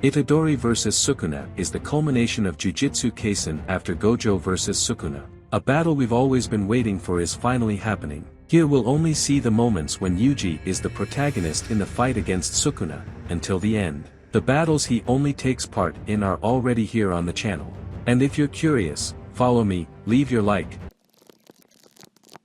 Itadori vs Sukuna is the culmination of Jujutsu Kaisen after Gojo vs Sukuna. A battle we've always been waiting for is finally happening. Here we'll only see the moments when Yuji is the protagonist in the fight against Sukuna, until the end. The battles he only takes part in are already here on the channel. And if you're curious, follow me, leave your like.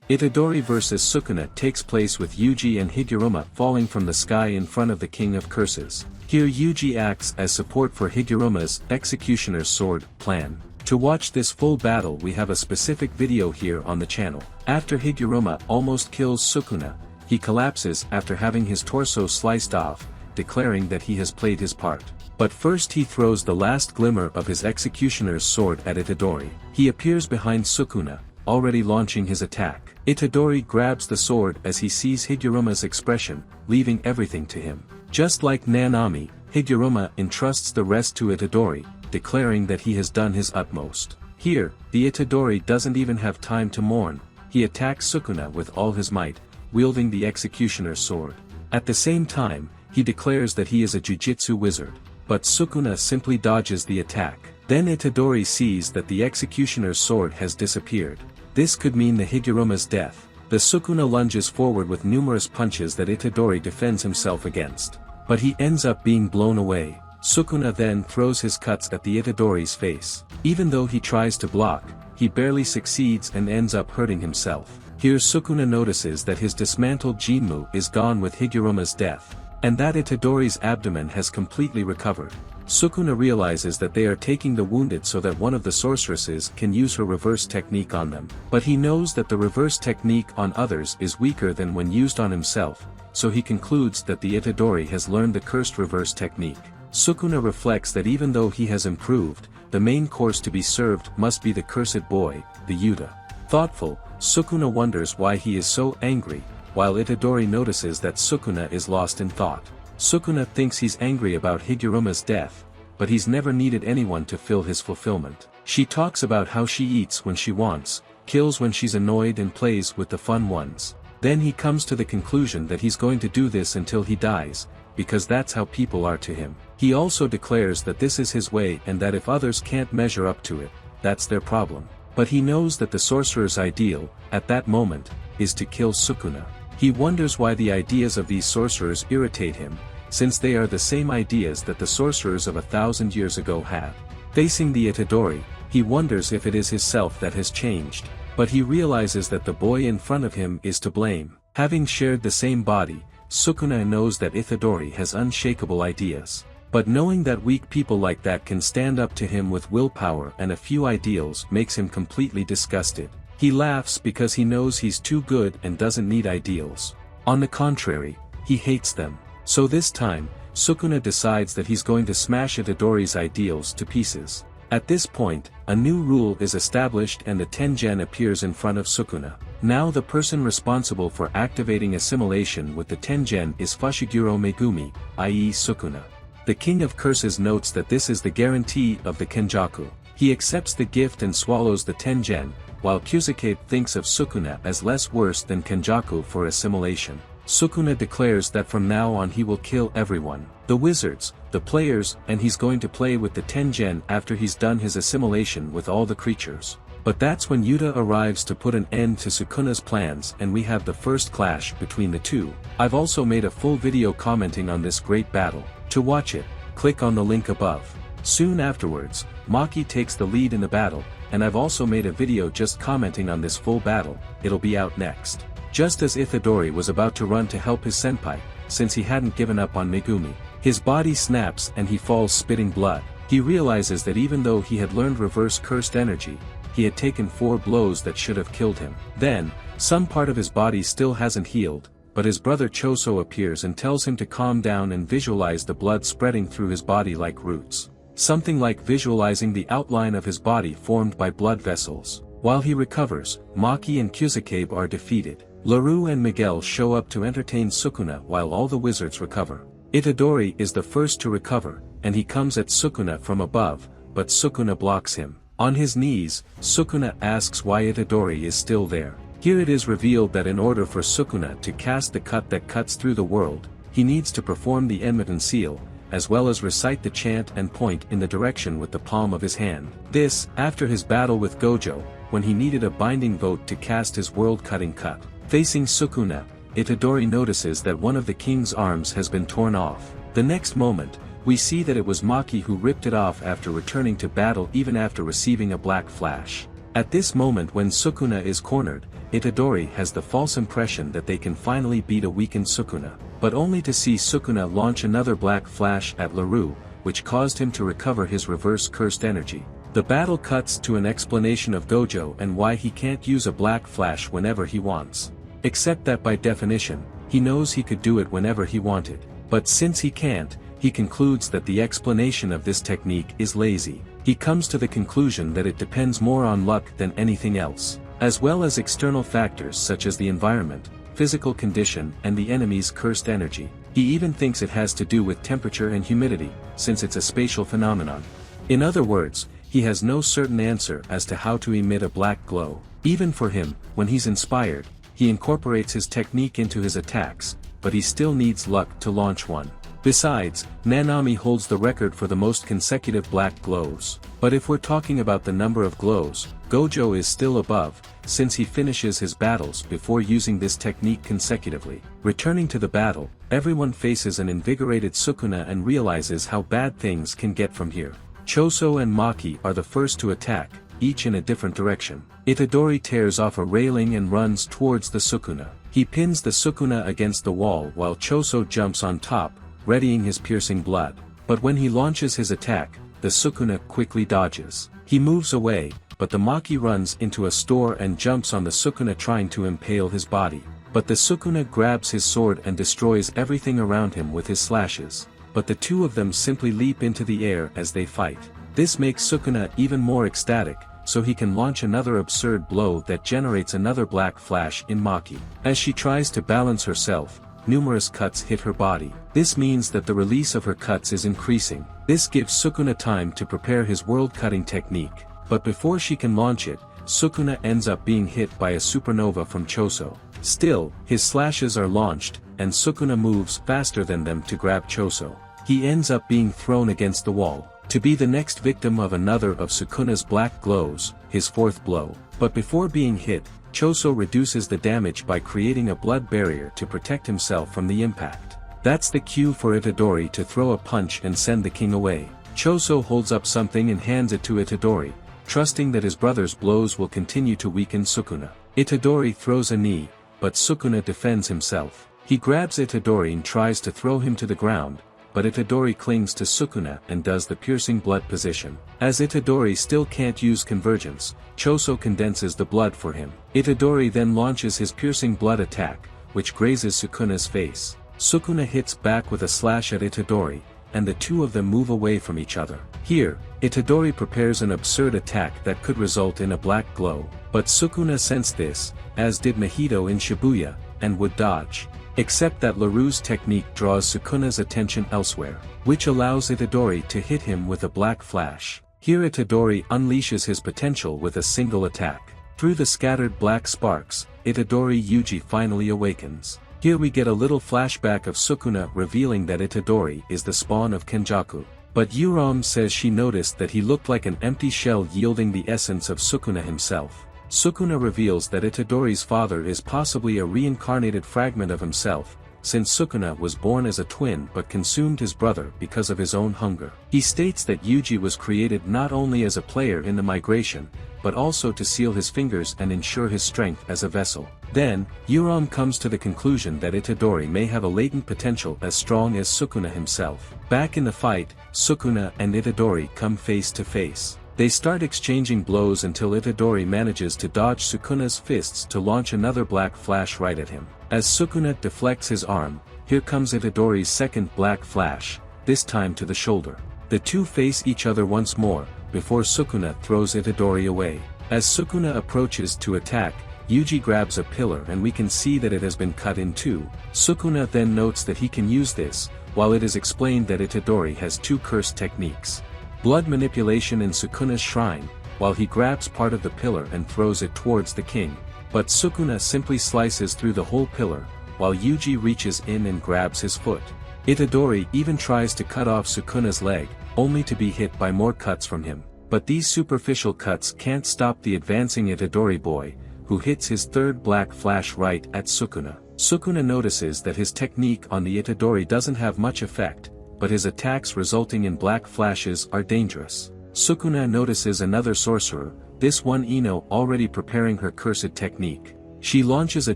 Itadori vs Sukuna takes place with Yuji and Higuruma falling from the sky in front of the King of Curses. Here Yuji acts as support for Higuruma's Executioner's Sword plan. To watch this full battle we have a specific video here on the channel. After Higuruma almost kills Sukuna, he collapses after having his torso sliced off, declaring that he has played his part. But first he throws the last glimmer of his Executioner's Sword at Itadori. He appears behind Sukuna, already launching his attack. Itadori grabs the sword as he sees Higuruma's expression, leaving everything to him. Just like Nanami, Higuruma entrusts the rest to Itadori, declaring that he has done his utmost. Here, the Itadori doesn't even have time to mourn, he attacks Sukuna with all his might, wielding the Executioner's Sword. At the same time, he declares that he is a Jujutsu wizard. But Sukuna simply dodges the attack. Then Itadori sees that the Executioner's Sword has disappeared. This could mean the Higuruma's death. The Sukuna lunges forward with numerous punches that Itadori defends himself against. But he ends up being blown away. Sukuna then throws his cuts at the Itadori's face. Even though he tries to block, he barely succeeds and ends up hurting himself. Here Sukuna notices that his dismantled Jinmu is gone with Higuruma's death, and that Itadori's abdomen has completely recovered. Sukuna realizes that they are taking the wounded so that one of the sorceresses can use her reverse technique on them. But he knows that the reverse technique on others is weaker than when used on himself, so he concludes that the Itadori has learned the cursed reverse technique. Sukuna reflects that even though he has improved, the main course to be served must be the cursed boy, the Yuta. Thoughtful, Sukuna wonders why he is so angry, while Itadori notices that Sukuna is lost in thought. Sukuna thinks he's angry about Higuruma's death, but he's never needed anyone to fill his fulfillment. She talks about how she eats when she wants, kills when she's annoyed and plays with the fun ones. Then he comes to the conclusion that he's going to do this until he dies, because that's how people are to him. He also declares that this is his way and that if others can't measure up to it, that's their problem. But he knows that the sorcerer's ideal, at that moment, is to kill Sukuna. He wonders why the ideas of these sorcerers irritate him, since they are the same ideas that the sorcerers of 1,000 years ago had. Facing the Itadori, he wonders if it is his self that has changed, but he realizes that the boy in front of him is to blame. Having shared the same body, Sukuna knows that Itadori has unshakable ideas. But knowing that weak people like that can stand up to him with willpower and a few ideals makes him completely disgusted. He laughs because he knows he's too good and doesn't need ideals. On the contrary, he hates them. So this time, Sukuna decides that he's going to smash Itadori's ideals to pieces. At this point, a new rule is established and the Tengen appears in front of Sukuna. Now the person responsible for activating assimilation with the Tengen is Fushiguro Megumi, i.e. Sukuna. The King of Curses notes that this is the guarantee of the Kenjaku. He accepts the gift and swallows the Tengen, while Kyuzuke thinks of Sukuna as less worse than Kenjaku for assimilation. Sukuna declares that from now on he will kill everyone. The wizards, the players, and he's going to play with the Tengen after he's done his assimilation with all the creatures. But that's when Yuta arrives to put an end to Sukuna's plans and we have the first clash between the two. I've also made a full video commenting on this great battle. To watch it, click on the link above. Soon afterwards, Maki takes the lead in the battle, and I've also made a video just commenting on this full battle. It'll be out next. Just as Itadori was about to run to help his senpai, since he hadn't given up on Megumi, his body snaps and he falls spitting blood. He realizes that even though he had learned reverse cursed energy, he had taken 4 blows that should have killed him. Then, some part of his body still hasn't healed, but his brother Choso appears and tells him to calm down and visualize the blood spreading through his body like roots. Something like visualizing the outline of his body formed by blood vessels. While he recovers, Maki and Kyuzuke are defeated. Laru and Miguel show up to entertain Sukuna while all the wizards recover. Itadori is the first to recover, and he comes at Sukuna from above, but Sukuna blocks him. On his knees, Sukuna asks why Itadori is still there. Here it is revealed that in order for Sukuna to cast the cut that cuts through the world, he needs to perform the Enmatan seal, as well as recite the chant and point in the direction with the palm of his hand. This, after his battle with Gojo, when he needed a binding vote to cast his world-cutting cut. Facing Sukuna, Itadori notices that one of the king's arms has been torn off. The next moment, we see that it was Maki who ripped it off after returning to battle even after receiving a black flash. At this moment when Sukuna is cornered, Itadori has the false impression that they can finally beat a weakened Sukuna, but only to see Sukuna launch another black flash at Laru, which caused him to recover his reverse cursed energy. The battle cuts to an explanation of Gojo and why he can't use a black flash whenever he wants. Except that by definition, he knows he could do it whenever he wanted. But since he can't, he concludes that the explanation of this technique is lazy. He comes to the conclusion that it depends more on luck than anything else, as well as external factors such as the environment, physical condition and the enemy's cursed energy. He even thinks it has to do with temperature and humidity, since it's a spatial phenomenon. In other words, he has no certain answer as to how to emit a black glow. Even for him, when he's inspired, he incorporates his technique into his attacks, but he still needs luck to launch one. Besides, Nanami holds the record for the most consecutive black glows. But if we're talking about the number of glows, Gojo is still above, since he finishes his battles before using this technique consecutively. Returning to the battle, everyone faces an invigorated Sukuna and realizes how bad things can get from here. Choso and Maki are the first to attack, each in a different direction. Itadori tears off a railing and runs towards the Sukuna. He pins the Sukuna against the wall while Choso jumps on top, readying his piercing blood. But when he launches his attack, the Sukuna quickly dodges. He moves away, but the Maki runs into a store and jumps on the Sukuna trying to impale his body. But the Sukuna grabs his sword and destroys everything around him with his slashes. But the two of them simply leap into the air as they fight. This makes Sukuna even more ecstatic, so he can launch another absurd blow that generates another black flash in Maki. As she tries to balance herself, numerous cuts hit her body. This means that the release of her cuts is increasing. This gives Sukuna time to prepare his world-cutting technique. But before she can launch it, Sukuna ends up being hit by a supernova from Choso. Still, his slashes are launched, and Sukuna moves faster than them to grab Choso. He ends up being thrown against the wall, to be the next victim of another of Sukuna's black glows, his fourth blow. But before being hit, Choso reduces the damage by creating a blood barrier to protect himself from the impact. That's the cue for Itadori to throw a punch and send the king away. Choso holds up something and hands it to Itadori, trusting that his brother's blows will continue to weaken Sukuna. Itadori throws a knee, but Sukuna defends himself. He grabs Itadori and tries to throw him to the ground, but Itadori clings to Sukuna and does the piercing blood position. As Itadori still can't use convergence, Choso condenses the blood for him. Itadori then launches his piercing blood attack, which grazes Sukuna's face. Sukuna hits back with a slash at Itadori, and the two of them move away from each other. Here, Itadori prepares an absurd attack that could result in a black glow, but Sukuna sensed this, as did Mahito in Shibuya, and would dodge. Except that Laru's technique draws Sukuna's attention elsewhere, which allows Itadori to hit him with a black flash. Here Itadori unleashes his potential with a single attack. Through the scattered black sparks, Itadori Yuji finally awakens. Here we get a little flashback of Sukuna revealing that Itadori is the spawn of Kenjaku. But Yuram says she noticed that he looked like an empty shell yielding the essence of Sukuna himself. Sukuna reveals that Itadori's father is possibly a reincarnated fragment of himself, since Sukuna was born as a twin but consumed his brother because of his own hunger. He states that Yuji was created not only as a player in the migration, but also to seal his fingers and ensure his strength as a vessel. Then, Yuram comes to the conclusion that Itadori may have a latent potential as strong as Sukuna himself. Back in the fight, Sukuna and Itadori come face to face. They start exchanging blows until Itadori manages to dodge Sukuna's fists to launch another black flash right at him. As Sukuna deflects his arm, here comes Itadori's second black flash, this time to the shoulder. The two face each other once more, before Sukuna throws Itadori away. As Sukuna approaches to attack, Yuji grabs a pillar and we can see that it has been cut in two. Sukuna then notes that he can use this, while it is explained that Itadori has two cursed techniques. Blood manipulation in Sukuna's shrine, while he grabs part of the pillar and throws it towards the king. But Sukuna simply slices through the whole pillar, while Yuji reaches in and grabs his foot. Itadori even tries to cut off Sukuna's leg, only to be hit by more cuts from him. But these superficial cuts can't stop the advancing Itadori boy, who hits his third black flash right at Sukuna. Sukuna notices that his technique on the Itadori doesn't have much effect, but his attacks resulting in black flashes are dangerous. Sukuna notices another sorcerer, this one Ino already preparing her cursed technique. She launches a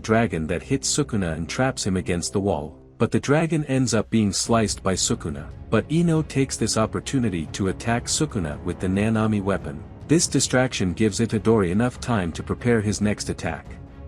dragon that hits Sukuna and traps him against the wall, but the dragon ends up being sliced by Sukuna. But Ino takes this opportunity to attack Sukuna with the Nanami weapon. This distraction gives Itadori enough time to prepare his next attack.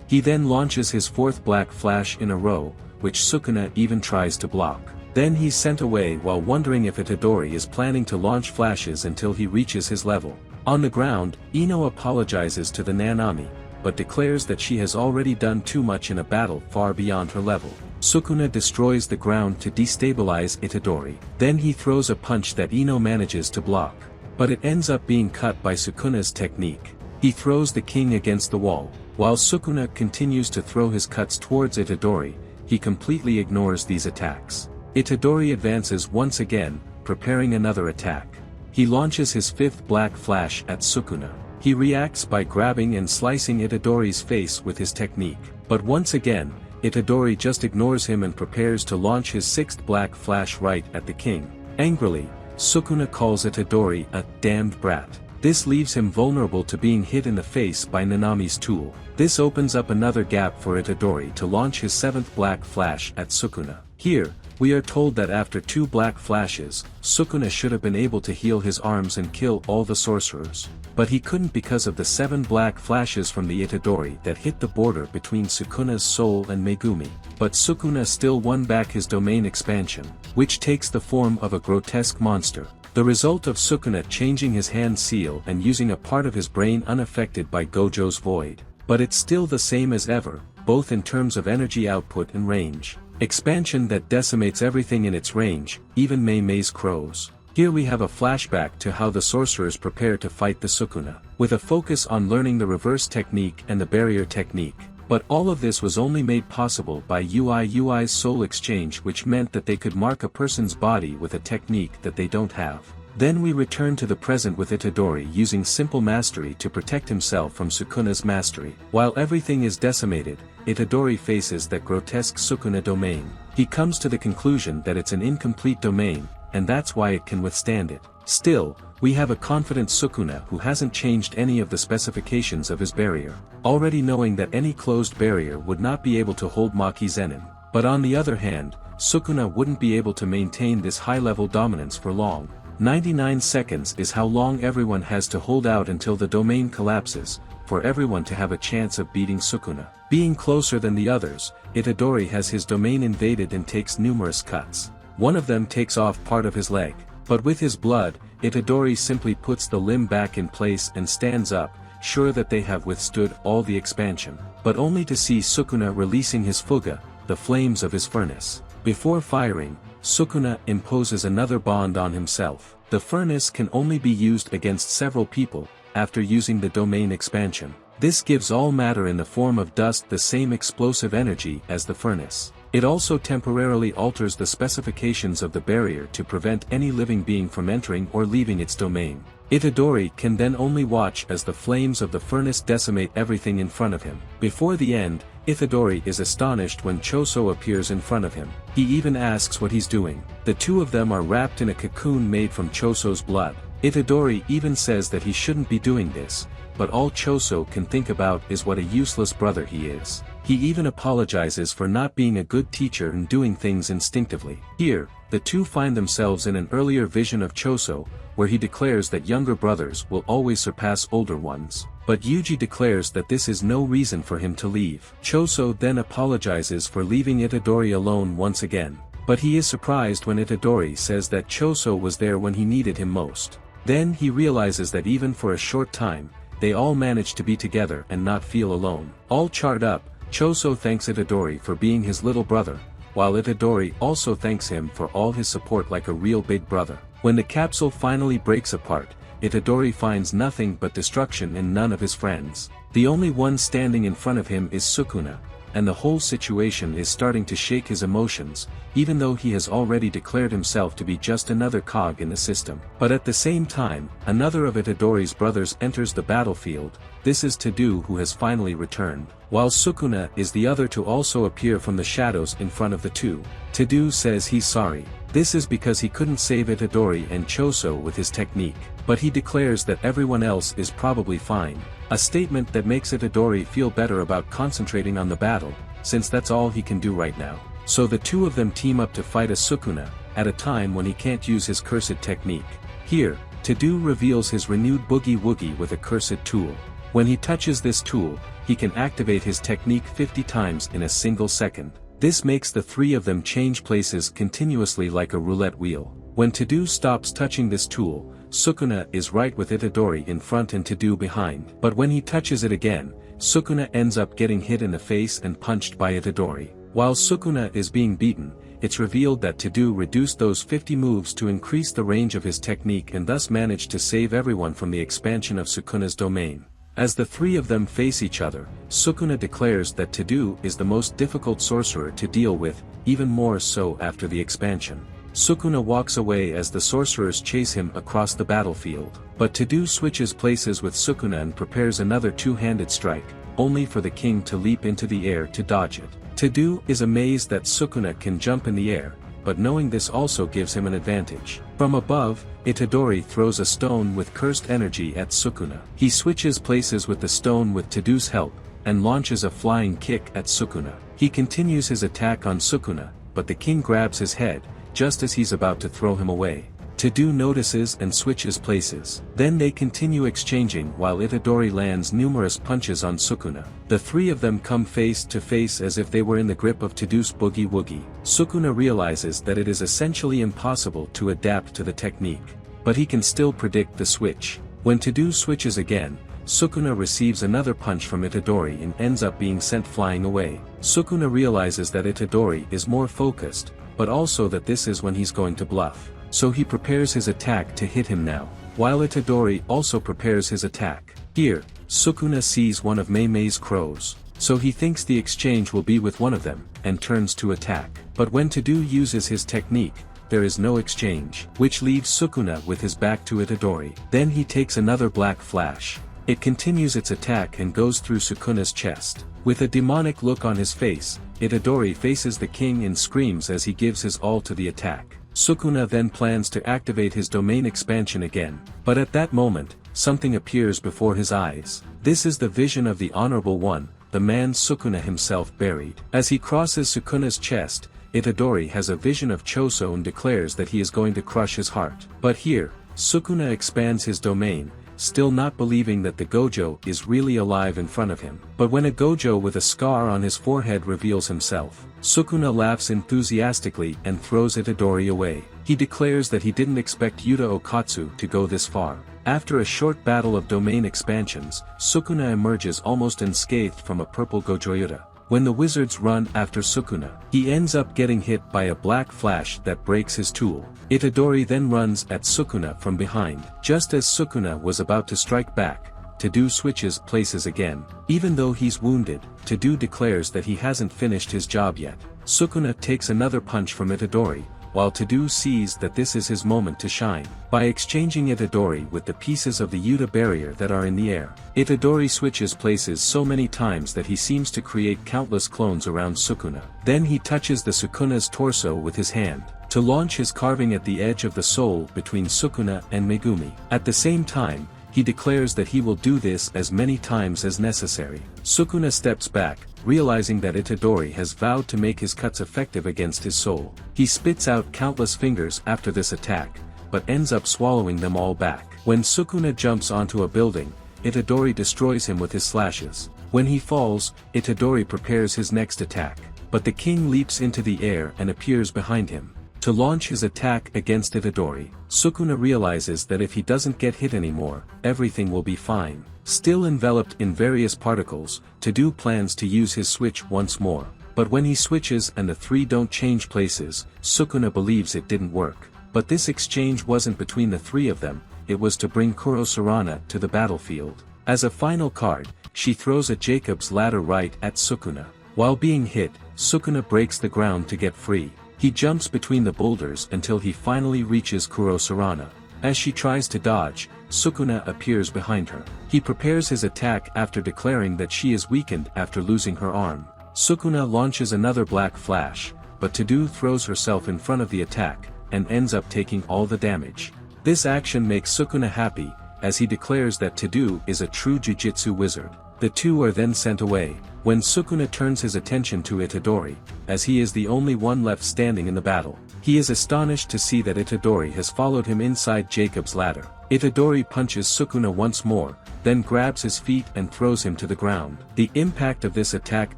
He then launches his fourth black flash in a row, which Sukuna even tries to block. Then he's sent away while wondering if Itadori is planning to launch flashes until he reaches his level. On the ground, Ino apologizes to the Nanami, but declares that she has already done too much in a battle far beyond her level. Sukuna destroys the ground to destabilize Itadori. Then he throws a punch that Ino manages to block, but it ends up being cut by Sukuna's technique. He throws the king against the wall. While Sukuna continues to throw his cuts towards Itadori, he completely ignores these attacks. Itadori advances once again, preparing another attack. He launches his fifth black flash at Sukuna. He reacts by grabbing and slicing Itadori's face with his technique. But once again, Itadori just ignores him and prepares to launch his sixth black flash right at the king. Angrily, Sukuna calls Itadori a damned brat. This leaves him vulnerable to being hit in the face by Nanami's tool. This opens up another gap for Itadori to launch his seventh black flash at Sukuna. Here, we are told that after 2 black flashes, Sukuna should have been able to heal his arms and kill all the sorcerers. But he couldn't because of the 7 black flashes from the Itadori that hit the border between Sukuna's soul and Megumi. But Sukuna still won back his domain expansion, which takes the form of a grotesque monster. The result of Sukuna changing his hand seal and using a part of his brain unaffected by Gojo's void. But it's still the same as ever, both in terms of energy output and range. Expansion that decimates everything in its range, even Mei-Mei's crows. Here we have a flashback to how the sorcerers prepare to fight the Sukuna, with a focus on learning the reverse technique and the barrier technique. But all of this was only made possible by UI's soul exchange, which meant that they could mark a person's body with a technique that they don't have. Then we return to the present with Itadori using simple mastery to protect himself from Sukuna's mastery. While everything is decimated, Itadori faces that grotesque Sukuna domain. He comes to the conclusion that it's an incomplete domain, and that's why it can withstand it. Still, we have a confident Sukuna who hasn't changed any of the specifications of his barrier, already knowing that any closed barrier would not be able to hold Maki Zenin. But on the other hand, Sukuna wouldn't be able to maintain this high-level dominance for long. 99 seconds is how long everyone has to hold out until the domain collapses, for everyone to have a chance of beating Sukuna. Being closer than the others, Itadori has his domain invaded and takes numerous cuts. One of them takes off part of his leg. But with his blood, Itadori simply puts the limb back in place and stands up, sure that they have withstood all the expansion. But only to see Sukuna releasing his fuga, the flames of his furnace. Before firing, Sukuna imposes another bond on himself. The furnace can only be used against several people, after using the domain expansion. This gives all matter in the form of dust the same explosive energy as the furnace. It also temporarily alters the specifications of the barrier to prevent any living being from entering or leaving its domain. Itadori can then only watch as the flames of the furnace decimate everything in front of him. Before the end, Itadori is astonished when Choso appears in front of him. He even asks what he's doing. The two of them are wrapped in a cocoon made from Choso's blood. Itadori even says that he shouldn't be doing this, but all Choso can think about is what a useless brother he is. He even apologizes for not being a good teacher and doing things instinctively. Here, the two find themselves in an earlier vision of Choso, where he declares that younger brothers will always surpass older ones. But Yuji declares that this is no reason for him to leave. Choso then apologizes for leaving Itadori alone once again. But he is surprised when Itadori says that Choso was there when he needed him most. Then he realizes that even for a short time, they all managed to be together and not feel alone. All charred up, Choso thanks Itadori for being his little brother, while Itadori also thanks him for all his support like a real big brother. When the capsule finally breaks apart, Itadori finds nothing but destruction in none of his friends. The only one standing in front of him is Sukuna, and the whole situation is starting to shake his emotions, even though he has already declared himself to be just another cog in the system. But at the same time, another of Itadori's brothers enters the battlefield. This is Tadu, who has finally returned, while Sukuna is the other to also appear from the shadows in front of the two. Tadu says he's sorry. This is because he couldn't save Itadori and Choso with his technique, but he declares that everyone else is probably fine. A statement that makes Itadori feel better about concentrating on the battle, since that's all he can do right now. So the two of them team up to fight a Sukuna, at a time when he can't use his cursed technique. Here, Tadu reveals his renewed Boogie Woogie with a cursed tool. When he touches this tool, he can activate his technique 50 times in a single second. This makes the three of them change places continuously like a roulette wheel. When Tadu stops touching this tool, Sukuna is right with Itadori in front and Tadu behind. But when he touches it again, Sukuna ends up getting hit in the face and punched by Itadori. While Sukuna is being beaten, it's revealed that Tadu reduced those 50 moves to increase the range of his technique and thus managed to save everyone from the expansion of Sukuna's domain. As the three of them face each other, Sukuna declares that Tadu is the most difficult sorcerer to deal with, even more so after the expansion. Sukuna walks away as the sorcerers chase him across the battlefield, but Tadu switches places with Sukuna and prepares another two-handed strike, only for the king to leap into the air to dodge it. Tadu is amazed that Sukuna can jump in the air, but knowing this also gives him an advantage. From above, Itadori throws a stone with cursed energy at Sukuna. He switches places with the stone with Tadu's help, and launches a flying kick at Sukuna. He continues his attack on Sukuna, but the king grabs his head, just as he's about to throw him away. Tadu notices and switches places. Then they continue exchanging while Itadori lands numerous punches on Sukuna. The three of them come face to face as if they were in the grip of Tadu's Boogie Woogie. Sukuna realizes that it is essentially impossible to adapt to the technique, but he can still predict the switch. When Tadu switches again, Sukuna receives another punch from Itadori and ends up being sent flying away. Sukuna realizes that Itadori is more focused, but also that this is when he's going to bluff. So he prepares his attack to hit him now, while Itadori also prepares his attack. Here, Sukuna sees one of Mei-Mei's crows, so he thinks the exchange will be with one of them, and turns to attack. But when Tadu uses his technique, there is no exchange, which leaves Sukuna with his back to Itadori. Then he takes another black flash. It continues its attack and goes through Sukuna's chest. With a demonic look on his face, Itadori faces the king and screams as he gives his all to the attack. Sukuna then plans to activate his domain expansion again, but at that moment, something appears before his eyes. This is the vision of the Honorable One, the man Sukuna himself buried. As he crosses Sukuna's chest, Itadori has a vision of Choso and declares that he is going to crush his heart. But here, Sukuna expands his domain, still not believing that the Gojo is really alive in front of him. But when a Gojo with a scar on his forehead reveals himself, Sukuna laughs enthusiastically and throws Itadori away. He declares that he didn't expect Yuta Okatsu to go this far. After a short battle of domain expansions, Sukuna emerges almost unscathed from a purple Gojoyuta. When the wizards run after Sukuna, he ends up getting hit by a black flash that breaks his tool. Itadori then runs at Sukuna from behind. Just as Sukuna was about to strike back, Tadu switches places again. Even though he's wounded, Tadu declares that he hasn't finished his job yet. Sukuna takes another punch from Itadori, while Tadu sees that this is his moment to shine. By exchanging Itadori with the pieces of the Yuta barrier that are in the air, Itadori switches places so many times that he seems to create countless clones around Sukuna. Then he touches the Sukuna's torso with his hand, to launch his carving at the edge of the soul between Sukuna and Megumi. At the same time, he declares that he will do this as many times as necessary. Sukuna steps back, realizing that Itadori has vowed to make his cuts effective against his soul. He spits out countless fingers after this attack, but ends up swallowing them all back. When Sukuna jumps onto a building, Itadori destroys him with his slashes. When he falls, Itadori prepares his next attack, but the king leaps into the air and appears behind him. To launch his attack against Itadori, Sukuna realizes that if he doesn't get hit anymore, everything will be fine. Still enveloped in various particles, Tadu plans to use his switch once more. But when he switches and the three don't change places, Sukuna believes it didn't work. But this exchange wasn't between the three of them, it was to bring Kurosurana to the battlefield. As a final card, she throws a Jacob's ladder right at Sukuna. While being hit, Sukuna breaks the ground to get free. He jumps between the boulders until he finally reaches Kurosurana. As she tries to dodge, Sukuna appears behind her. He prepares his attack after declaring that she is weakened after losing her arm. Sukuna launches another black flash, but Tadou throws herself in front of the attack, and ends up taking all the damage. This action makes Sukuna happy, as he declares that Tadou is a true Jujutsu wizard. The two are then sent away, when Sukuna turns his attention to Itadori, as he is the only one left standing in the battle. He is astonished to see that Itadori has followed him inside Jacob's ladder. Itadori punches Sukuna once more, then grabs his feet and throws him to the ground. The impact of this attack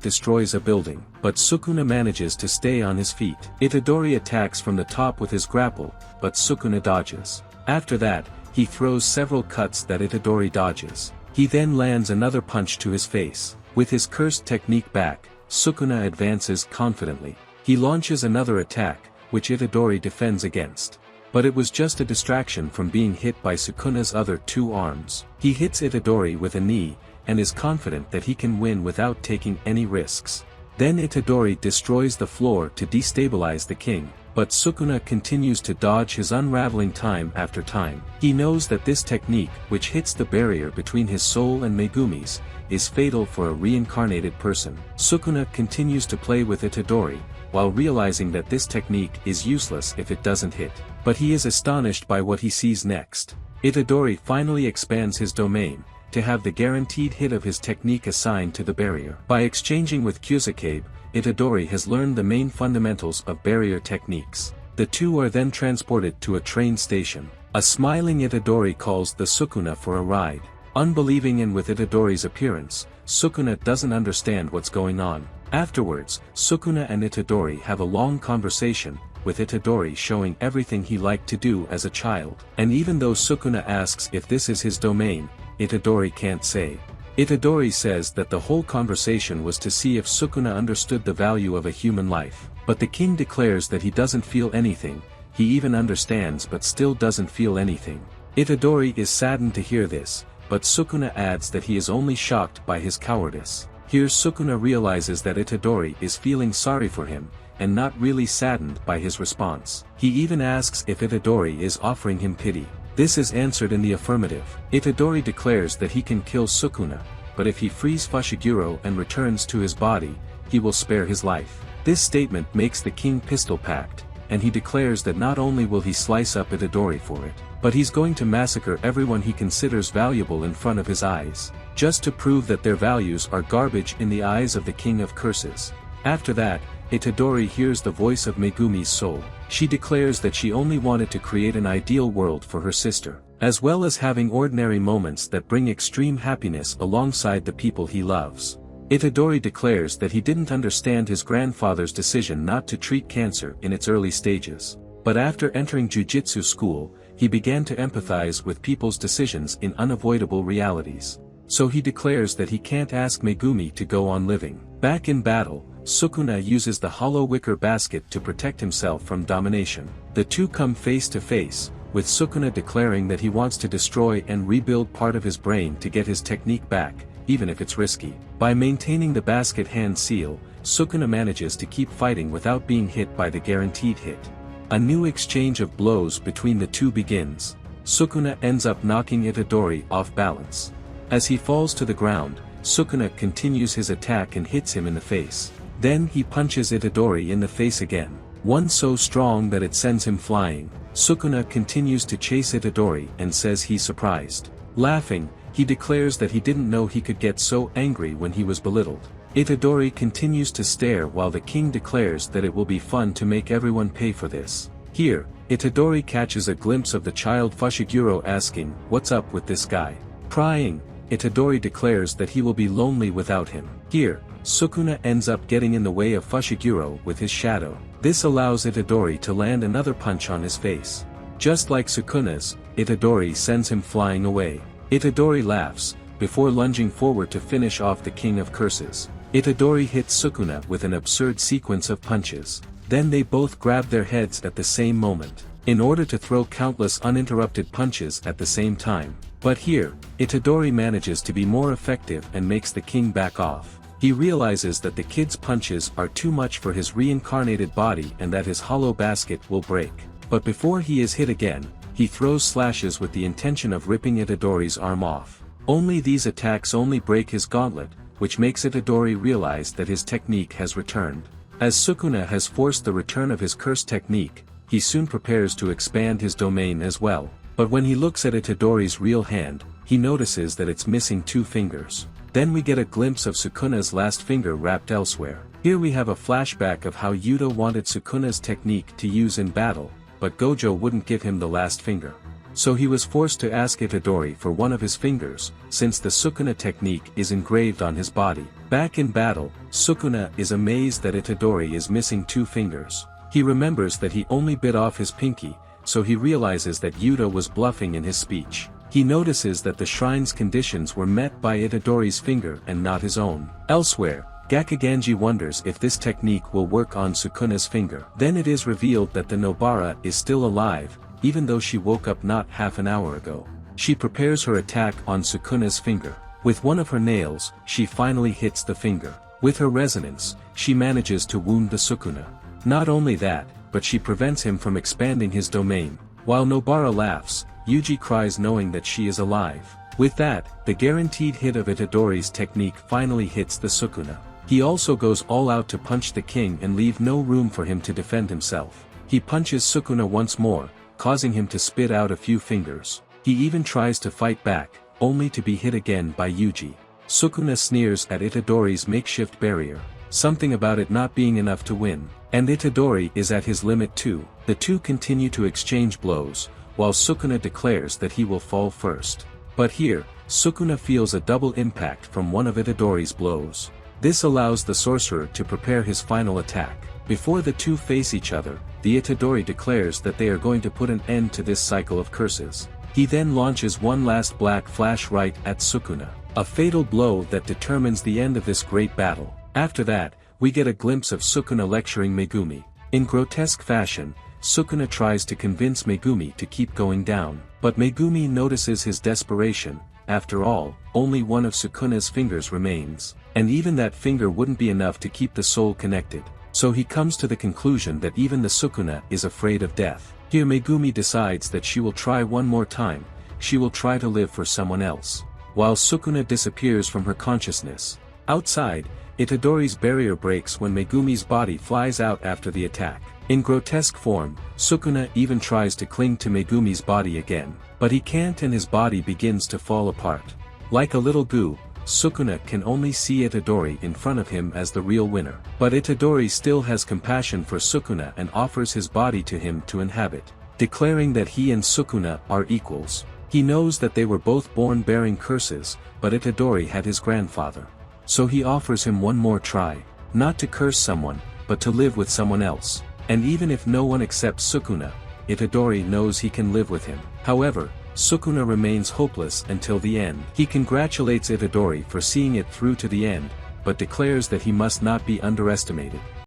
destroys a building, but Sukuna manages to stay on his feet. Itadori attacks from the top with his grapple, but Sukuna dodges. After that, he throws several cuts that Itadori dodges. He then lands another punch to his face. With his cursed technique back, Sukuna advances confidently. He launches another attack, which Itadori defends against. But it was just a distraction from being hit by Sukuna's other two arms. He hits Itadori with a knee, and is confident that he can win without taking any risks. Then Itadori destroys the floor to destabilize the king, but Sukuna continues to dodge his unraveling time after time. He knows that this technique, which hits the barrier between his soul and Megumi's, is fatal for a reincarnated person. Sukuna continues to play with Itadori, while realizing that this technique is useless if it doesn't hit. But he is astonished by what he sees next. Itadori finally expands his domain, to have the guaranteed hit of his technique assigned to the barrier. By exchanging with Kusakabe, Itadori has learned the main fundamentals of barrier techniques. The two are then transported to a train station. A smiling Itadori calls the Sukuna for a ride. Unbelieving in with Itadori's appearance, Sukuna doesn't understand what's going on. Afterwards, Sukuna and Itadori have a long conversation, with Itadori showing everything he liked to do as a child. And even though Sukuna asks if this is his domain, Itadori can't say. Itadori says that the whole conversation was to see if Sukuna understood the value of a human life. But the king declares that he doesn't feel anything, he even understands but still doesn't feel anything. Itadori is saddened to hear this, but Sukuna adds that he is only shocked by his cowardice. Here Sukuna realizes that Itadori is feeling sorry for him, and not really saddened by his response. He even asks if Itadori is offering him pity. This is answered in the affirmative. Itadori declares that he can kill Sukuna, but if he frees Fushiguro and returns to his body, he will spare his life. This statement makes the king pistol-packed, and he declares that not only will he slice up Itadori for it, but he's going to massacre everyone he considers valuable in front of his eyes, just to prove that their values are garbage in the eyes of the king of curses. After that, Itadori hears the voice of Megumi's soul. She declares that she only wanted to create an ideal world for her sister, as well as having ordinary moments that bring extreme happiness alongside the people he loves. Itadori declares that he didn't understand his grandfather's decision not to treat cancer in its early stages. But after entering Jujutsu school, he began to empathize with people's decisions in unavoidable realities. So he declares that he can't ask Megumi to go on living. Back in battle, Sukuna uses the hollow wicker basket to protect himself from domination. The two come face to face, with Sukuna declaring that he wants to destroy and rebuild part of his brain to get his technique back, even if it's risky. By maintaining the basket hand seal, Sukuna manages to keep fighting without being hit by the guaranteed hit. A new exchange of blows between the two begins. Sukuna ends up knocking Itadori off balance. As he falls to the ground, Sukuna continues his attack and hits him in the face. Then he punches Itadori in the face again, one so strong that it sends him flying. Sukuna continues to chase Itadori and says he's surprised. Laughing, he declares that he didn't know he could get so angry when he was belittled. Itadori continues to stare while the king declares that it will be fun to make everyone pay for this. Here, Itadori catches a glimpse of the child Fushiguro asking, "What's up with this guy?" Crying, Itadori declares that he will be lonely without him. Here, Sukuna ends up getting in the way of Fushiguro with his shadow. This allows Itadori to land another punch on his face. Just like Sukuna's, Itadori sends him flying away. Itadori laughs, before lunging forward to finish off the king of curses. Itadori hits Sukuna with an absurd sequence of punches. Then they both grab their heads at the same moment, in order to throw countless uninterrupted punches at the same time. But here, Itadori manages to be more effective and makes the king back off. He realizes that the kid's punches are too much for his reincarnated body and that his hollow basket will break. But before he is hit again, he throws slashes with the intention of ripping Itadori's arm off. Only these attacks only break his gauntlet, which makes Itadori realize that his technique has returned. As Sukuna has forced the return of his curse technique, he soon prepares to expand his domain as well. But when he looks at Itadori's real hand, he notices that it's missing 2 fingers. Then we get a glimpse of Sukuna's last finger wrapped elsewhere. Here we have a flashback of how Yuta wanted Sukuna's technique to use in battle, but Gojo wouldn't give him the last finger. So he was forced to ask Itadori for one of his fingers, since the Sukuna technique is engraved on his body. Back in battle, Sukuna is amazed that Itadori is missing 2 fingers. He remembers that he only bit off his pinky, so he realizes that Yuta was bluffing in his speech. He notices that the shrine's conditions were met by Itadori's finger and not his own. Elsewhere, Gakuganji wonders if this technique will work on Sukuna's finger. Then it is revealed that the Nobara is still alive, even though she woke up not half an hour ago. She prepares her attack on Sukuna's finger. With one of her nails, she finally hits the finger. With her resonance, she manages to wound the Sukuna. Not only that, but she prevents him from expanding his domain. While Nobara laughs, Yuji cries knowing that she is alive. With that, the guaranteed hit of Itadori's technique finally hits the Sukuna. He also goes all out to punch the king and leave no room for him to defend himself. He punches Sukuna once more, causing him to spit out a few fingers. He even tries to fight back, only to be hit again by Yuji. Sukuna sneers at Itadori's makeshift barrier, something about it not being enough to win. And Itadori is at his limit too. The two continue to exchange blows, while Sukuna declares that he will fall first. But here, Sukuna feels a double impact from one of Itadori's blows. This allows the sorcerer to prepare his final attack. Before the two face each other, the Itadori declares that they are going to put an end to this cycle of curses. He then launches one last black flash right at Sukuna, a fatal blow that determines the end of this great battle. After that, we get a glimpse of Sukuna lecturing Megumi. In grotesque fashion, Sukuna tries to convince Megumi to keep going down, but Megumi notices his desperation. After all, only one of Sukuna's fingers remains, and even that finger wouldn't be enough to keep the soul connected. So he comes to the conclusion that even the Sukuna is afraid of death. Here Megumi decides that she will try one more time. She will try to live for someone else. While Sukuna disappears from her consciousness. Outside, Itadori's barrier breaks when Megumi's body flies out after the attack. In grotesque form, Sukuna even tries to cling to Megumi's body again, but he can't and his body begins to fall apart. Like a little goo, Sukuna can only see Itadori in front of him as the real winner. But Itadori still has compassion for Sukuna and offers his body to him to inhabit, declaring that he and Sukuna are equals. He knows that they were both born bearing curses, but Itadori had his grandfather. So he offers him one more try, not to curse someone, but to live with someone else. And even if no one accepts Sukuna, Itadori knows he can live with him. However, Sukuna remains hopeless until the end. He congratulates Itadori for seeing it through to the end, but declares that he must not be underestimated.